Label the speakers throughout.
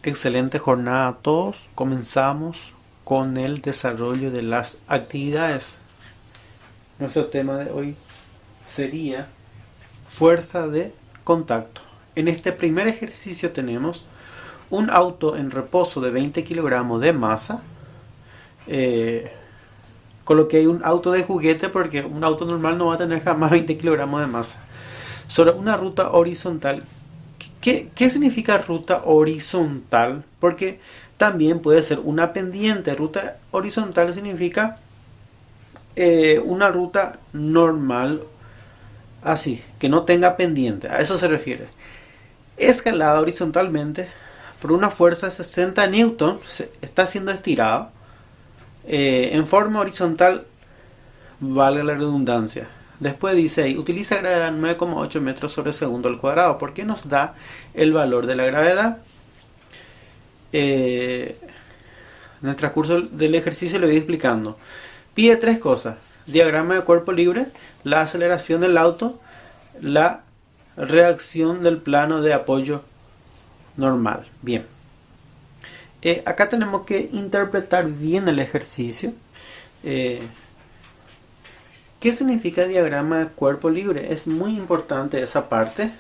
Speaker 1: Excelente jornada a todos. Comenzamos con el desarrollo de las actividades. Nuestro tema de hoy sería fuerza de contacto. En este primer ejercicio tenemos un auto en reposo de 20 kilogramos de masa. Coloqué un auto de juguete porque un auto normal no va a tener jamás 20 kilogramos de masa. Sobre una ruta horizontal. ¿Qué significa ruta horizontal? Porque también puede ser una pendiente. Ruta horizontal significa una ruta normal, así, que no tenga pendiente. A eso se refiere. Escalada horizontalmente por una fuerza de 60 newton, está siendo estirado en forma horizontal, valga la redundancia. Después dice ahí, utiliza gravedad 9,8 metros sobre segundo al cuadrado. ¿Por qué nos da el valor de la gravedad? En el transcurso del ejercicio le voy explicando. Pide tres cosas: diagrama de cuerpo libre, la aceleración del auto, la reacción del plano de apoyo normal. Bien. Acá tenemos que interpretar bien el ejercicio. ¿Qué significa diagrama de cuerpo libre? Es muy importante esa parte.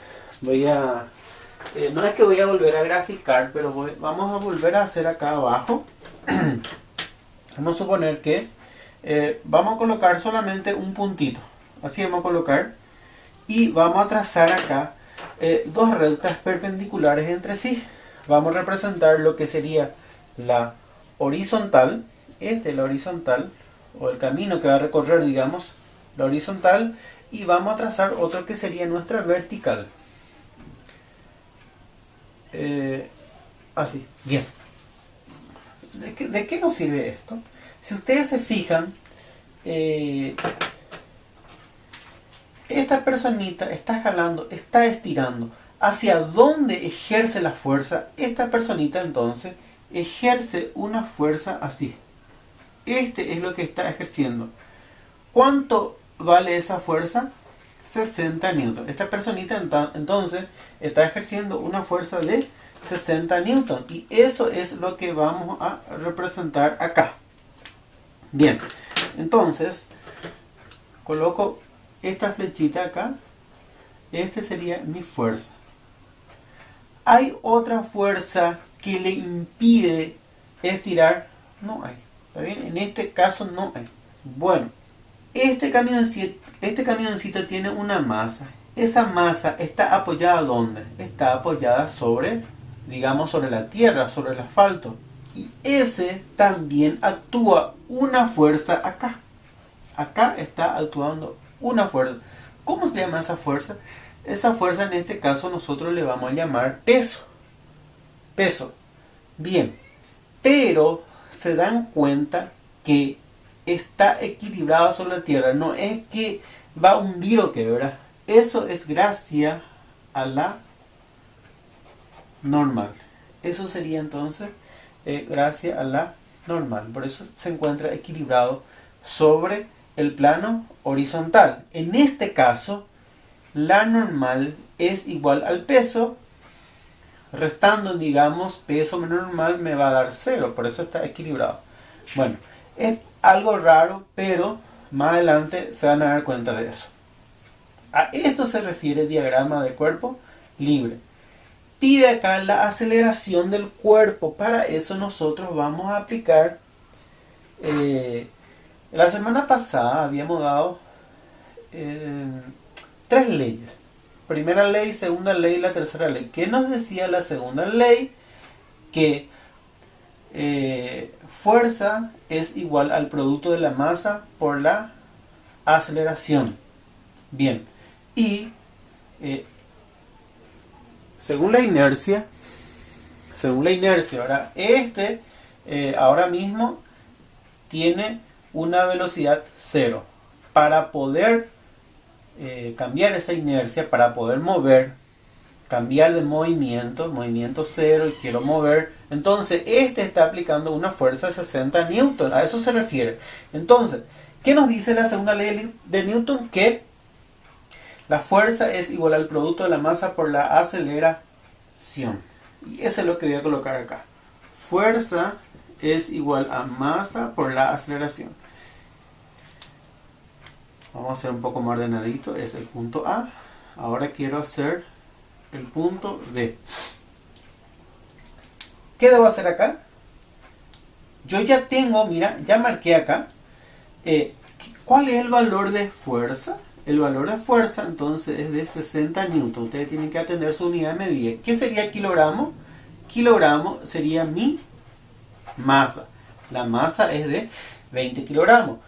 Speaker 1: No es que voy a volver a graficar, pero vamos a volver a hacer acá abajo. Vamos a suponer que vamos a colocar solamente un puntito. Así vamos a colocar. Y vamos a trazar acá dos rectas perpendiculares entre sí. Vamos a representar lo que sería la horizontal. La horizontal, o el camino que va a recorrer, digamos, la horizontal, y vamos a trazar otro que sería nuestra vertical. Así, bien. ¿De qué nos sirve esto? Si ustedes se fijan, esta personita está jalando, está estirando. ¿Hacia dónde ejerce la fuerza? Esta personita entonces ejerce una fuerza así. Este es lo que está ejerciendo. ¿Cuánto vale esa fuerza? 60 newton. Esta personita entonces está ejerciendo una fuerza de 60 newton. Y eso es lo que vamos a representar acá. Bien. Entonces, coloco esta flechita acá. Este sería mi fuerza. ¿Hay otra fuerza que le impide estirar? No hay. ¿Está bien? En este caso no hay. Bueno, este camioncito tiene una masa. Esa masa está apoyada ¿dónde? Está apoyada sobre, digamos, sobre la tierra, sobre el asfalto. Y ese también actúa una fuerza acá. Acá está actuando una fuerza. ¿Cómo se llama esa fuerza? Esa fuerza en este caso nosotros le vamos a llamar peso. Peso. Bien. Pero se dan cuenta que está equilibrado sobre la tierra. No es que va a hundir o qué, ¿verdad? Eso es gracias a la normal. Eso sería entonces gracias a la normal. Por eso se encuentra equilibrado sobre el plano horizontal. En este caso, la normal es igual al peso. Restando, digamos, peso menos normal me va a dar 0. Por eso está equilibrado. Bueno, es algo raro, pero más adelante se van a dar cuenta de eso. A esto se refiere diagrama de cuerpo libre. Pide acá la aceleración del cuerpo. Para eso nosotros vamos a aplicar... la semana pasada habíamos dado 3 leyes. Primera ley, segunda ley y la tercera ley. ¿Qué nos decía la segunda ley? Que fuerza es igual al producto de la masa por la aceleración. Bien. Y según la inercia, ahora ahora mismo tiene una velocidad 0. Para poder cambiar esa inercia, para poder cambiar de movimiento 0, y quiero mover, entonces este está aplicando una fuerza de 60 newton. A eso se refiere. Entonces, ¿qué nos dice la segunda ley de Newton? Que la fuerza es igual al producto de la masa por la aceleración. Y eso es lo que voy a colocar acá. Fuerza es igual a masa por la aceleración. Vamos a hacer un poco más ordenadito. Es el punto A. Ahora quiero hacer el punto B. ¿Qué debo hacer acá? Yo ya tengo, mira, ya marqué acá. ¿Cuál es el valor de fuerza? El valor de fuerza entonces es de 60 newton. Ustedes tienen que atender su unidad de medida. ¿Qué sería kilogramo? Kilogramo sería mi masa. La masa es de 20 kilogramos.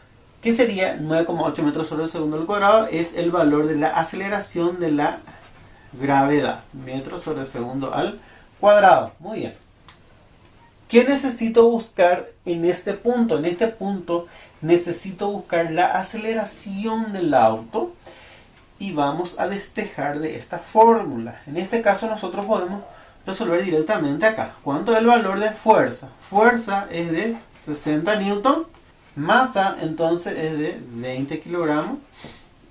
Speaker 1: ¿Qué sería 9,8 metros sobre el segundo al cuadrado? Es el valor de la aceleración de la gravedad. Metros sobre el segundo al cuadrado. Muy bien. ¿Qué necesito buscar en este punto? En este punto necesito buscar la aceleración del auto y vamos a despejar de esta fórmula. En este caso nosotros podemos resolver directamente acá. ¿Cuánto es el valor de fuerza? Fuerza es de 60 newton. Masa entonces es de 20 kilogramos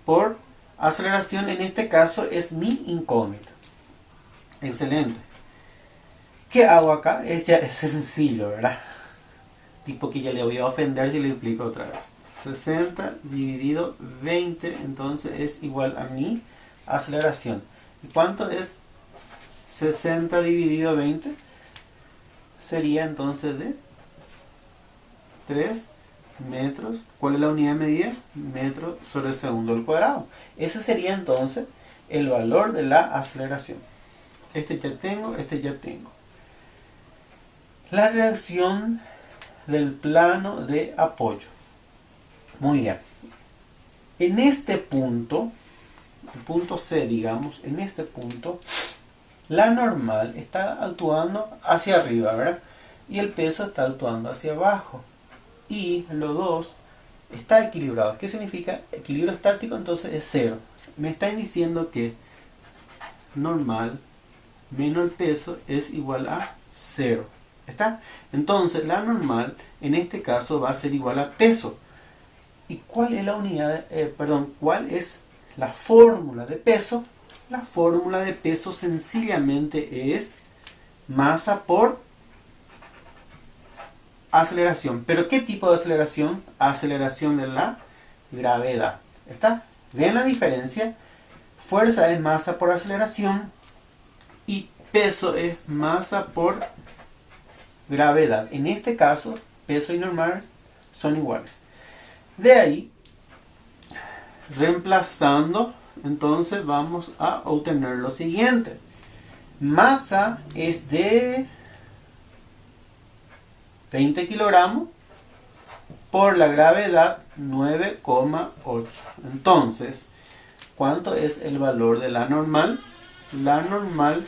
Speaker 1: por aceleración. En este caso es mi incógnita. Excelente. ¿Qué hago acá? Es sencillo, ¿verdad? Tipo que ya le voy a ofender si le explico otra vez. 60 dividido 20, entonces es igual a mi aceleración. ¿Y cuánto es 60 dividido 20? Sería entonces de 3 metros. ¿Cuál es la unidad de medida? Metros sobre el segundo al cuadrado. Ese sería entonces el valor de la aceleración. Este ya tengo, este ya tengo. La reacción del plano de apoyo. Muy bien. En este punto, el punto C, digamos, en este punto, la normal está actuando hacia arriba, ¿verdad? Y el peso está actuando hacia abajo. Y los dos está equilibrado. ¿Qué significa? Equilibrio estático, entonces es cero. Me están diciendo que normal menos el peso es igual a cero. ¿Está? Entonces la normal en este caso va a ser igual a peso. ¿Y cuál es la unidad? ¿Cuál es la fórmula de peso? La fórmula de peso sencillamente es masa por aceleración. ¿Pero qué tipo de aceleración? Aceleración de la gravedad. ¿Está? ¿Ven la diferencia? Fuerza es masa por aceleración y peso es masa por gravedad. En este caso, peso y normal son iguales. De ahí, reemplazando, entonces vamos a obtener lo siguiente. Masa es de 20 kilogramos por la gravedad 9,8. Entonces, ¿cuánto es el valor de la normal? La normal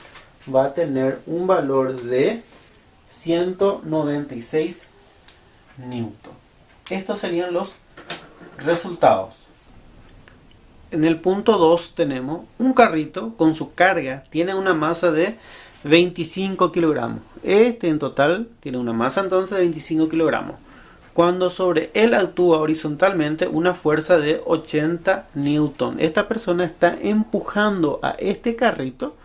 Speaker 1: va a tener un valor de 196 newton. Estos serían los resultados. En el punto 2 tenemos un carrito con su carga. Tiene una masa de 25 kilogramos. Este en total tiene una masa entonces de 25 kilogramos. Cuando sobre él actúa horizontalmente una fuerza de 80 newton. Esta persona está empujando a este carrito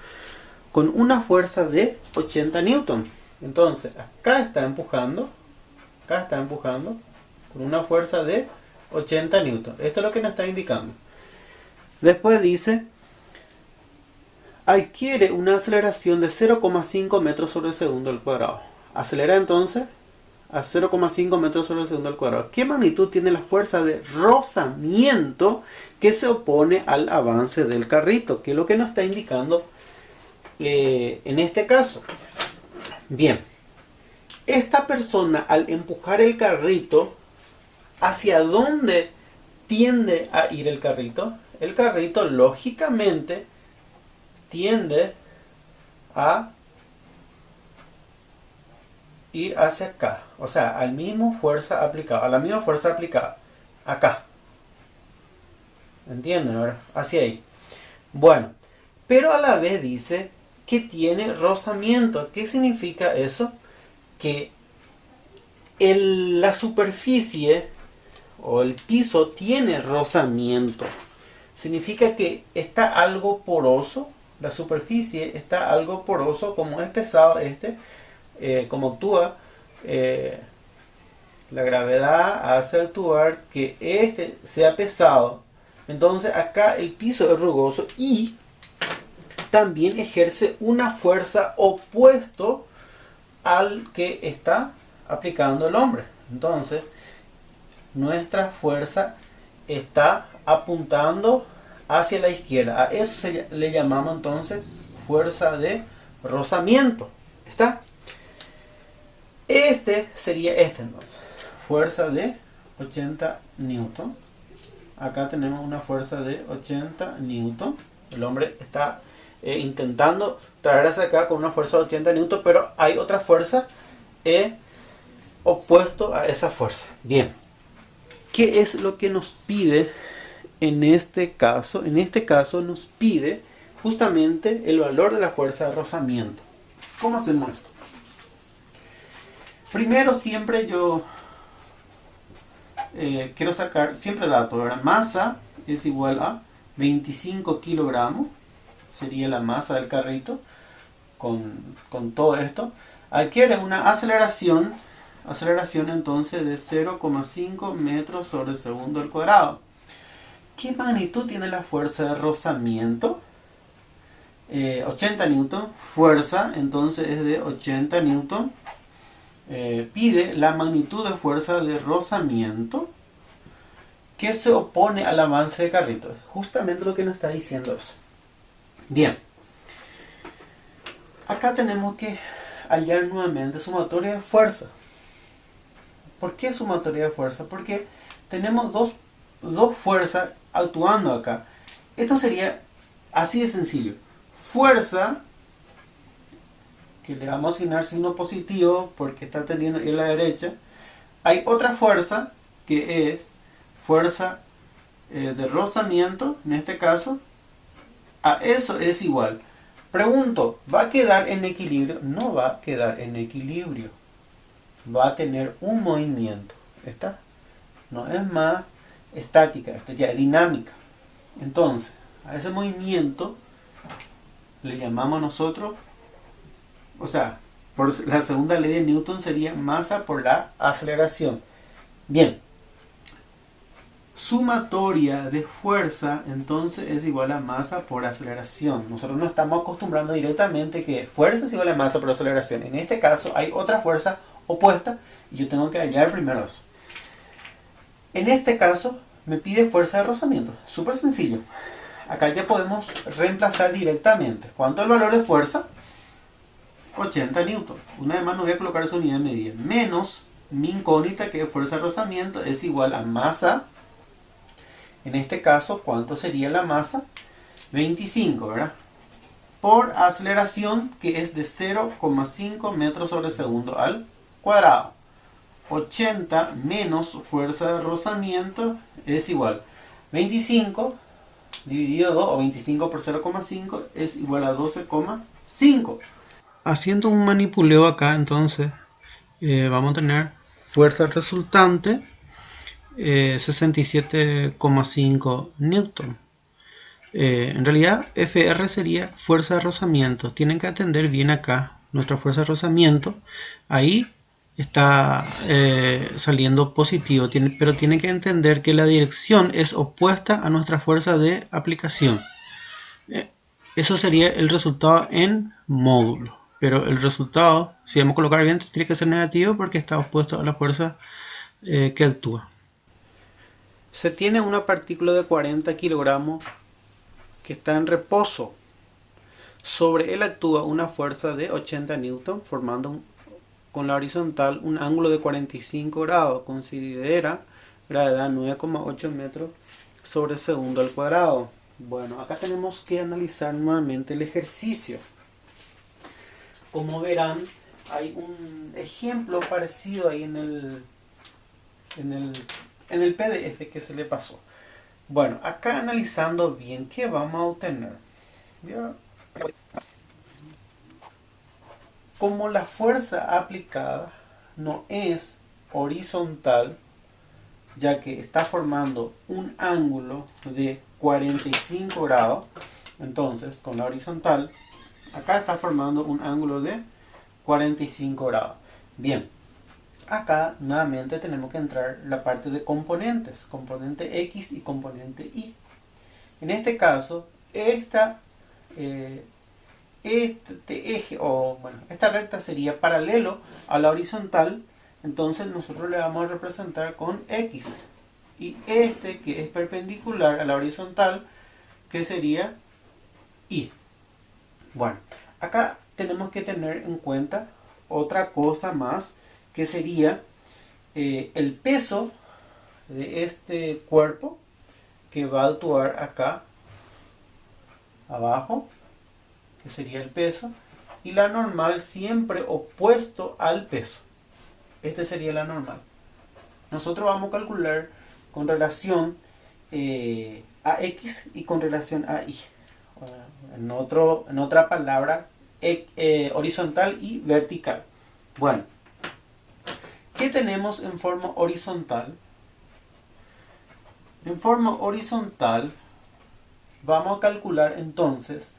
Speaker 1: con una fuerza de 80 newton. Entonces, acá está empujando con una fuerza de 80 newton. Esto es lo que nos está indicando. Después dice, adquiere una aceleración de 0,5 metros sobre el segundo al cuadrado. Acelera entonces a 0,5 metros sobre el segundo al cuadrado. ¿Qué magnitud tiene la fuerza de rozamiento que se opone al avance del carrito? ¿Qué es lo que nos está indicando en este caso? Bien, esta persona al empujar el carrito, ¿hacia dónde tiende a ir el carrito? El carrito lógicamente tiende a ir hacia acá, o sea, a la misma fuerza aplicada, acá. ¿Entienden ahora? Hacia ahí. Bueno, pero a la vez dice que tiene rozamiento. ¿Qué significa eso? Que la superficie o el piso tiene rozamiento. Significa que está algo poroso la superficie está algo poroso, como es pesado como actúa, la gravedad hace actuar que este sea pesado. Entonces acá el piso es rugoso y también ejerce una fuerza opuesto al que está aplicando el hombre. Entonces nuestra fuerza está apuntando hacia la izquierda. A eso le llamamos entonces fuerza de rozamiento. ¿Está? Sería entonces. Fuerza de 80 newton. Acá tenemos una fuerza de 80 newton. El hombre está intentando traer hacia acá con una fuerza de 80 newton, pero hay otra fuerza opuesto a esa fuerza. Bien. ¿Qué es lo que nos pide en este caso? En este caso nos pide justamente el valor de la fuerza de rozamiento. ¿Cómo hacemos esto? Primero siempre yo quiero sacar siempre datos. Ahora, masa es igual a 25 kilogramos. Sería la masa del carrito con todo esto. Adquiere una aceleración entonces de 0,5 metros sobre segundo al cuadrado. ¿Qué magnitud tiene la fuerza de rozamiento? 80 newton. Fuerza entonces es de 80 newton. Pide la magnitud de fuerza de rozamiento que se opone al avance de carrito. Justamente lo que nos está diciendo eso. Bien. Acá tenemos que hallar nuevamente sumatoria de fuerza. ¿Por qué sumatoria de fuerza? Porque tenemos dos fuerzas actuando acá. Esto sería así de sencillo. Fuerza, que le vamos a asignar signo positivo porque está tendiendo a ir a la derecha. Hay otra fuerza que es fuerza de rozamiento, en este caso. A eso es igual. Pregunto, ¿va a quedar en equilibrio? No va a quedar en equilibrio. Va a tener un movimiento. ¿Está? No es más estática, esto ya es dinámica. Entonces, a ese movimiento le llamamos nosotros, o sea, por la segunda ley de Newton sería masa por la aceleración. Bien, sumatoria de fuerza entonces es igual a masa por aceleración. Nosotros no estamos acostumbrando directamente que fuerza es igual a masa por aceleración. En este caso hay otra fuerza opuesta y yo tengo que hallar primero eso. En este caso me pide fuerza de rozamiento. Súper sencillo. Acá ya podemos reemplazar directamente. ¿Cuánto es el valor de fuerza? 80 newton. Una vez más no voy a colocar esa unidad de medida. Menos mi incógnita, que es fuerza de rozamiento, es igual a masa. En este caso, ¿cuánto sería la masa? 25, ¿verdad? Por aceleración, que es de 0,5 metros sobre segundo al cuadrado. 80 menos fuerza de rozamiento es igual. 25 dividido 2, o 25 por 0,5, es igual a 12,5. Haciendo un manipuleo acá, entonces, vamos a tener fuerza resultante 67,5 newton. En realidad, FR sería fuerza de rozamiento. Tienen que atender bien acá nuestra fuerza de rozamiento. Ahí está saliendo positivo, pero tienen que entender que la dirección es opuesta a nuestra fuerza de aplicación. Eso sería el resultado en módulo, pero el resultado, si vamos a colocar bien, tiene que ser negativo porque está opuesto a la fuerza que actúa. Se tiene una partícula de 40 kilogramos que está en reposo. Sobre él actúa una fuerza de 80 newton, formando con la horizontal un ángulo de 45 grados. Considera gravedad 9,8 metros sobre segundo al cuadrado. Bueno, acá tenemos que analizar nuevamente el ejercicio. Como verán, hay un ejemplo parecido ahí en el PDF que se le pasó. Bueno, acá analizando bien, ¿qué vamos a obtener? Como la fuerza aplicada no es horizontal, ya que está formando un ángulo de 45 grados, Entonces, con la horizontal, acá está formando un ángulo de 45 grados. Bien, acá nuevamente tenemos que entrar la parte de componentes, componente X y componente Y. En este caso, este eje, o bueno, esta recta sería paralelo a la horizontal, entonces nosotros le vamos a representar con X. Y este que es perpendicular a la horizontal, que sería Y. Bueno, acá tenemos que tener en cuenta otra cosa más, que sería el peso de este cuerpo que va a actuar acá abajo, que sería el peso, y la normal siempre opuesto al peso. Este sería la normal. Nosotros vamos a calcular con relación a X y con relación a Y. En otra palabra, horizontal y vertical. Bueno, ¿qué tenemos en forma horizontal? En forma horizontal vamos a calcular entonces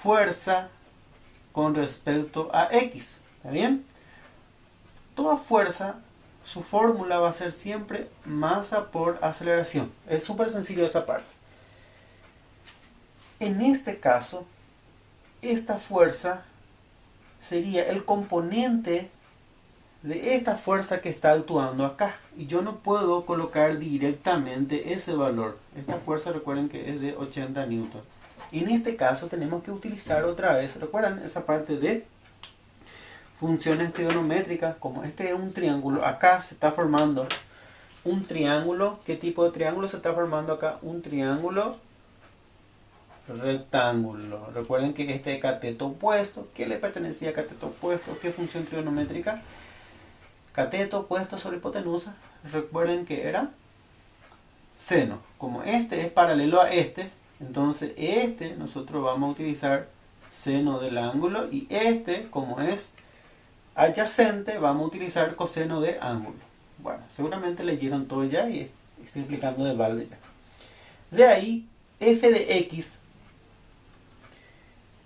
Speaker 1: fuerza con respecto a X. ¿Está bien? Toda fuerza, su fórmula va a ser siempre masa por aceleración. Es súper sencillo esa parte. En este caso, esta fuerza sería el componente de esta fuerza que está actuando acá. Y yo no puedo colocar directamente ese valor. Esta fuerza, recuerden que es de 80 newton. Y en este caso tenemos que utilizar otra vez, recuerdan esa parte de funciones trigonométricas. Como este es un triángulo, acá se está formando un triángulo. ¿Qué tipo de triángulo se está formando acá? Un triángulo rectángulo. Recuerden que este es cateto opuesto. ¿Qué le pertenecía a cateto opuesto? ¿Qué función trigonométrica? Cateto opuesto sobre hipotenusa. Recuerden que era seno. Como este es paralelo a este, entonces este nosotros vamos a utilizar seno del ángulo, y este, como es adyacente, vamos a utilizar coseno de ángulo. Bueno, seguramente leyeron todo ya y estoy explicando de balde ya. De ahí, f de x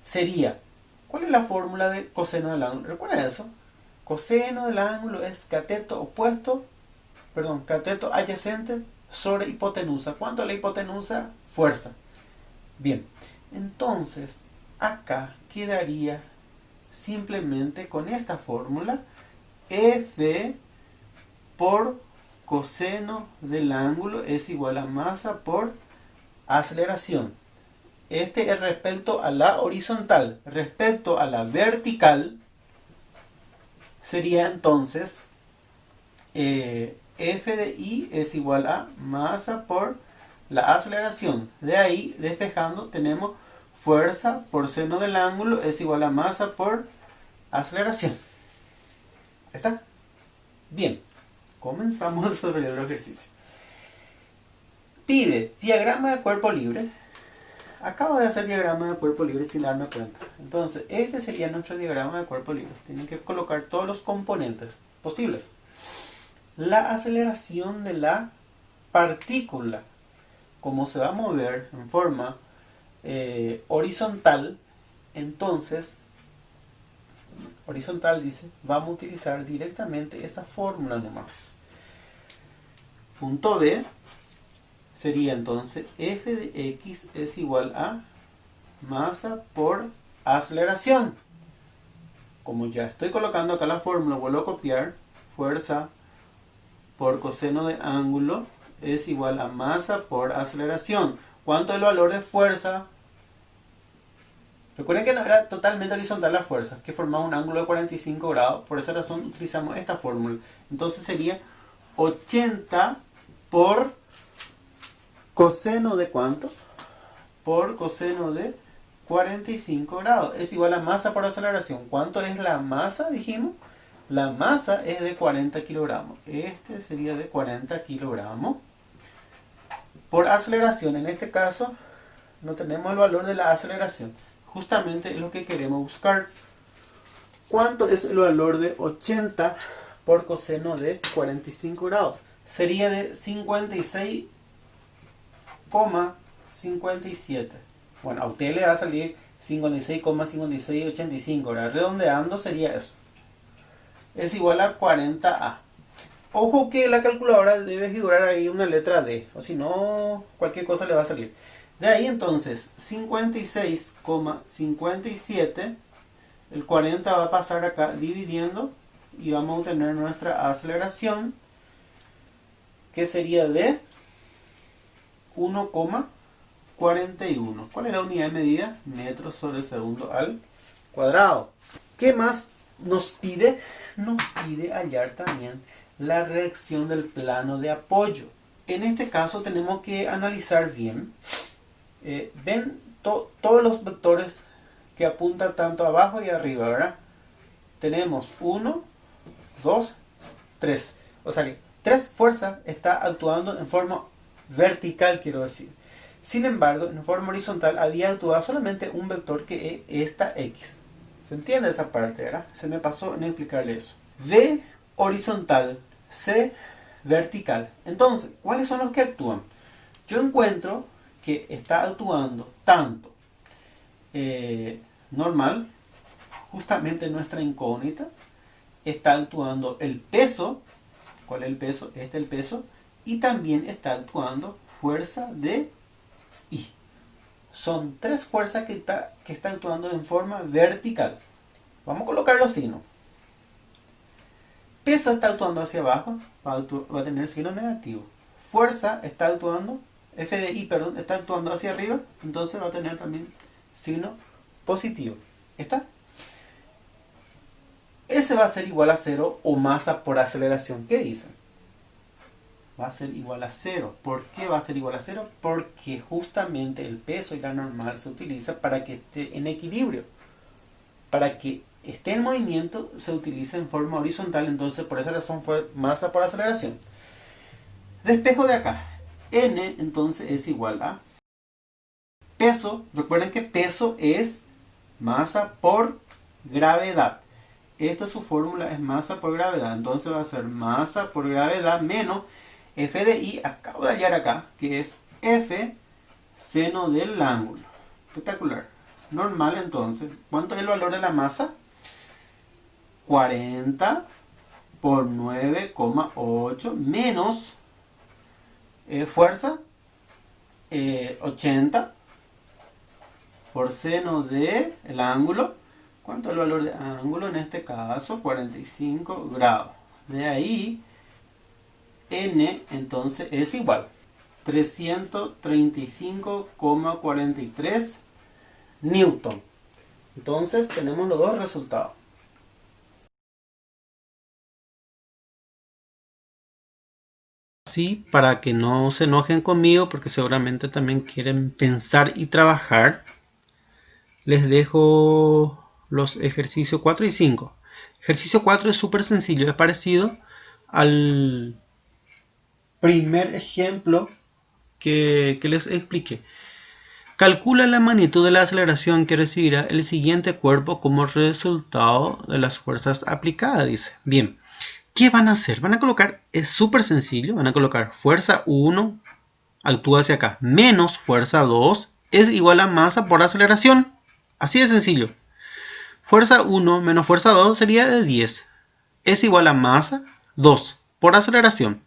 Speaker 1: sería, ¿cuál es la fórmula de coseno del ángulo? ¿Recuerda eso? Coseno del ángulo es cateto opuesto, perdón, cateto adyacente sobre hipotenusa. ¿Cuánto es la hipotenusa? Fuerza. Bien, entonces acá quedaría simplemente con esta fórmula, F por coseno del ángulo es igual a masa por aceleración. Este es respecto a la horizontal. Respecto a la vertical sería entonces F de I es igual a masa por la aceleración. De ahí, despejando, tenemos fuerza por seno del ángulo es igual a masa por aceleración. ¿Está? Bien, comenzamos a desarrollar el ejercicio. Pide diagrama de cuerpo libre. Acabo de hacer diagrama de cuerpo libre sin darme cuenta. Entonces, este sería nuestro diagrama de cuerpo libre. Tienen que colocar todos los componentes posibles. La aceleración de la partícula, como se va a mover en forma horizontal, entonces, horizontal dice, vamos a utilizar directamente esta fórmula nomás. Punto B sería entonces f de x es igual a masa por aceleración. Como ya estoy colocando acá la fórmula, vuelvo a copiar. Fuerza por coseno de ángulo es igual a masa por aceleración. ¿Cuánto es el valor de fuerza? Recuerden que no era totalmente horizontal la fuerza, que formaba un ángulo de 45 grados. Por esa razón utilizamos esta fórmula. Entonces sería 80 por coseno de ¿cuánto? Por coseno de 45 grados. Es igual a masa por aceleración. ¿Cuánto es la masa? Dijimos. La masa es de 40 kilogramos. Este sería de 40 kilogramos. Por aceleración, en este caso, no tenemos el valor de la aceleración. Justamente es lo que queremos buscar. ¿Cuánto es el valor de 80 por coseno de 45 grados? Sería de 56,57. Bueno, a usted le va a salir 56,5685, ¿verdad? Redondeando sería eso. Es igual a 40A. Ojo que la calculadora debe figurar ahí una letra D, o si no, cualquier cosa le va a salir. De ahí entonces, 56,57, el 40 va a pasar acá dividiendo y vamos a obtener nuestra aceleración, que sería de 1,41. ¿Cuál es la unidad de medida? Metros sobre segundo al cuadrado. ¿Qué más nos pide? Nos pide hallar también la reacción del plano de apoyo. En este caso tenemos que analizar bien. Ven todos los vectores que apuntan tanto abajo y arriba, ¿verdad? Tenemos 1, 2, 3. O sea que 3 fuerzas está actuando en forma vertical, quiero decir. Sin embargo, en forma horizontal había actuado solamente un vector que es esta X. ¿Se entiende esa parte, verdad? Se me pasó en explicarle eso. V horizontal, C vertical. Entonces, ¿cuáles son los que actúan? Yo encuentro que está actuando tanto normal, justamente nuestra incógnita, está actuando el peso. ¿Cuál es el peso? Este es el peso. Y también está actuando fuerza de I. Son 3 fuerzas que está actuando en forma vertical. Vamos a colocar los signos. Peso está actuando hacia abajo, va a tener signo negativo. Fuerza está actuando, F de I, perdón, está actuando hacia arriba, entonces va a tener también signo positivo. ¿Está? Ese va a ser igual a 0 o masa por aceleración. ¿Qué dicen? Va a ser igual a 0. ¿Por qué va a ser igual a 0? Porque justamente el peso y la normal se utiliza para que esté en equilibrio. Para que esté en movimiento se utiliza en forma horizontal, entonces por esa razón fue masa por aceleración. Despejo de acá. N entonces es igual a peso. Recuerden que peso es masa por gravedad. Esta es su fórmula, es masa por gravedad. Entonces va a ser masa por gravedad menos F de I, acabo de hallar acá, que es F seno del ángulo. Espectacular. Normal entonces. ¿Cuánto es el valor de la masa? 40 por 9,8 menos fuerza 80 por seno del ángulo. ¿Cuánto es el valor de ángulo? En este caso 45 grados. De ahí N entonces es igual 335,43 Newton. Entonces tenemos los dos resultados. Así, para que no se enojen conmigo, porque seguramente también quieren pensar y trabajar, les dejo los ejercicios 4 y 5. Ejercicio 4 es súper sencillo, es parecido al primer ejemplo que les expliqué. Calcula la magnitud de la aceleración que recibirá el siguiente cuerpo como resultado de las fuerzas aplicadas, dice. Bien, ¿qué van a hacer? Van a colocar, es súper sencillo, van a colocar fuerza 1, actúa hacia acá, menos fuerza 2, es igual a masa por aceleración. Así de sencillo. Fuerza 1 menos fuerza 2 sería de 10. Es igual a masa 2 por aceleración.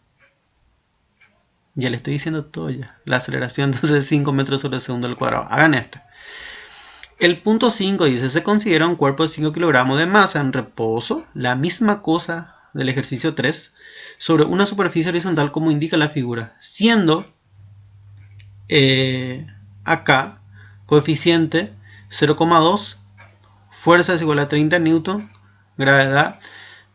Speaker 1: Ya le estoy diciendo todo ya. La aceleración entonces es 5 metros sobre segundo al cuadrado. Hagan esto. El punto 5 dice, se considera un cuerpo de 5 kilogramos de masa en reposo. La misma cosa del ejercicio 3 sobre una superficie horizontal como indica la figura. Siendo acá coeficiente 0,2, fuerza es igual a 30 newton, gravedad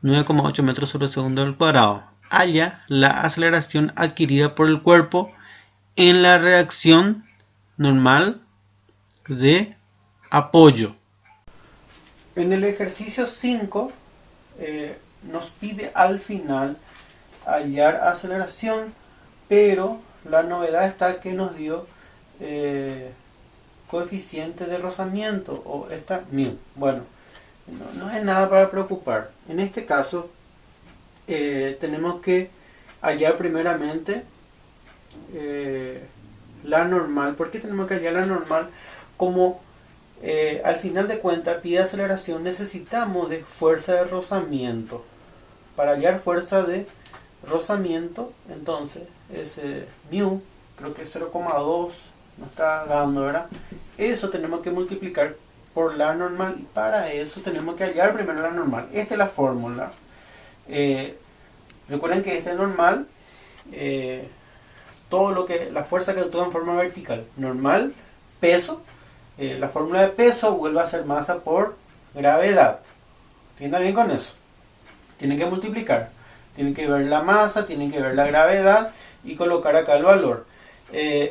Speaker 1: 9,8 metros sobre segundo al cuadrado. Halla la aceleración adquirida por el cuerpo en la reacción normal de apoyo. En el ejercicio 5 nos pide al final hallar aceleración, pero la novedad está que nos dio coeficiente de rozamiento o esta μ. Bueno, no es nada para preocupar. En este caso tenemos que hallar primeramente la normal. ¿Por qué tenemos que hallar la normal? como al final de cuentas pide aceleración, necesitamos de fuerza de rozamiento. Para hallar fuerza de rozamiento, entonces ese mu, creo que es 0,2, nos está dando, ¿verdad? Eso tenemos que multiplicar por la normal, y para eso tenemos que hallar primero la normal. Esta es la fórmula. Recuerden que este es normal, todo lo que la fuerza que actúa en forma vertical, normal, peso, la fórmula de peso vuelve a ser masa por gravedad. Entiendan bien con eso. Tienen que multiplicar, tienen que ver la masa, tienen que ver la gravedad y colocar acá el valor,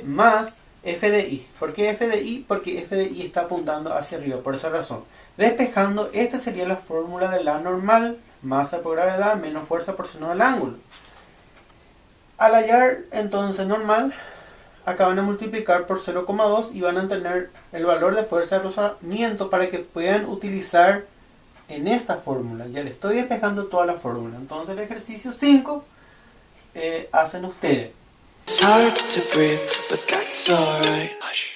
Speaker 1: más F de I. ¿Por qué F de I? Porque F de I está apuntando hacia arriba, por esa razón. Despejando, esta sería la fórmula de la normal, masa por gravedad menos fuerza por seno del ángulo. Al hallar entonces normal, acá van a multiplicar por 0,2 y van a tener el valor de fuerza de rozamiento para que puedan utilizar en esta fórmula. Ya le estoy despejando toda la fórmula. Entonces el ejercicio 5 hacen ustedes. It's hard to breathe, but that's alright. Hush.